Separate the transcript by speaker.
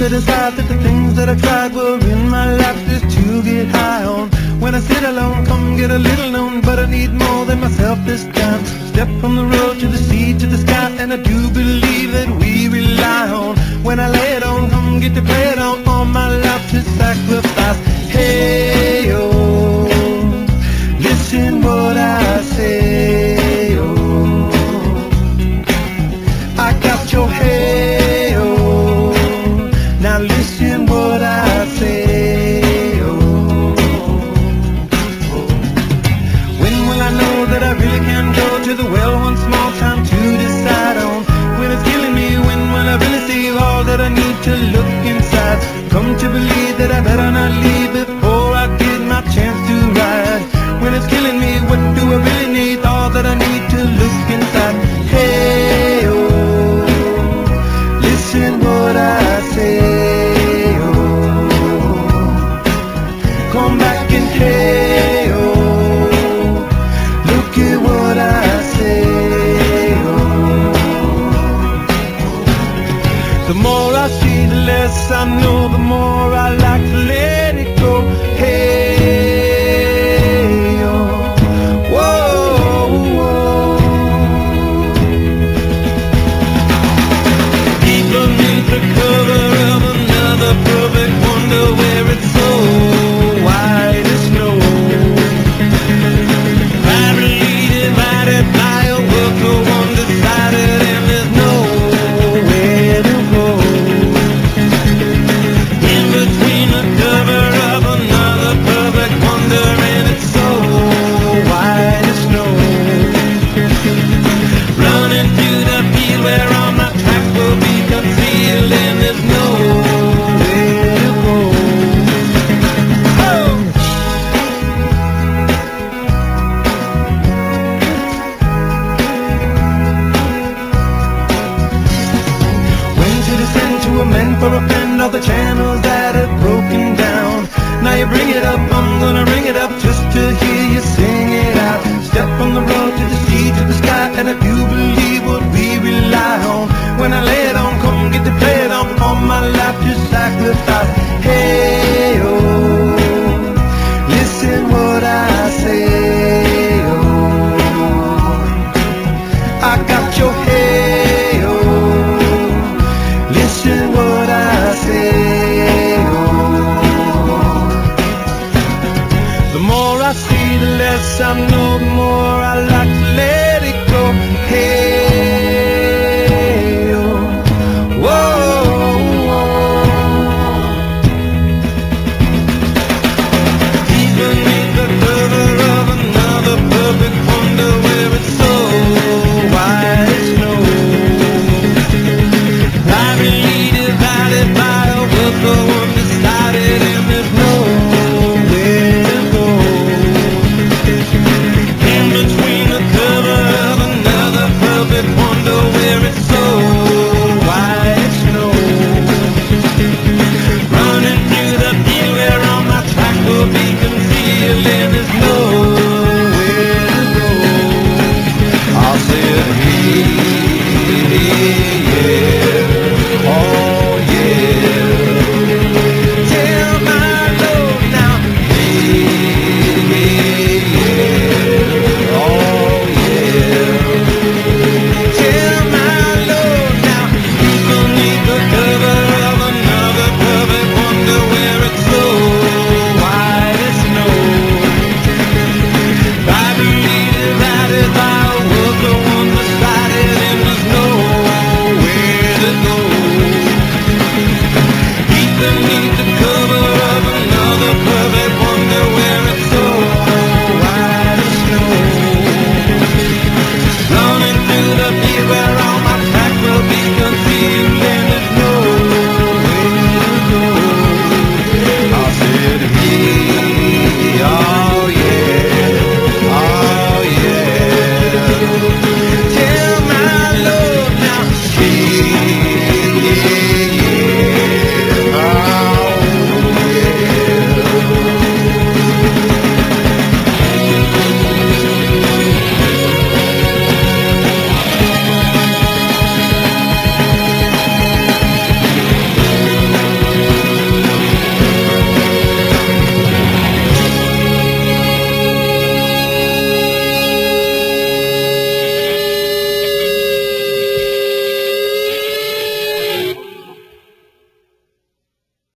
Speaker 1: to decide that the things that I tried were in my life just to get high on. When I sit alone, come get a little known, but I need more than myself this time. Step from the road to the sea to the sky, and I do believe that we rely on. When I lay it on, come get to play it on, all my life to sacrifice. Hey, oh, listen what I say, oh, I got your hey, oh, now listen what I say, oh, when will I know that I really can go to the well one small time to decide on? When it's killing me, when will I really see all that I need to look inside? Come to believe that I better not leave before I get my chance to ride. When it's killing me, what do I really need? All that I need to look inside. Hey, oh, listen what I say, oh, come back and hey, oh, look at what I say, oh. The more I see, the less I know, the more I like to let it go. Hey, oh, whoa, whoa. Deep beneath the cover of another perfect wonder, where it's so white as snow, privately divided by a world so undecided, and there's nowhere to go. In between the cover of another perfect wonder, and it's so white as snow, running through the field where all my tracks will be concealed, and there's nowhere to go. Oh! When to descend to amend for a friend all the channels that have broken down. Now you bring it up, I'm gonna ring it up just to hear you sing it out. Step from the road to the sea to the sky, and I do believe what we rely on. When I lay it on, come get to play it on, all my life to sacrifice. Hey, oh, listen what I say, oh, I got your hey, oh, listen what I say, oh. The more I see, the less I know, the more I like to let it go. Hey, oh, whoa, whoa. Deep beneath the cover of another perfect wonder, where it's so white as snow, privately divided by a world so undecided, and there's nowhere to go. In between the cover of another perfect wonder, where it's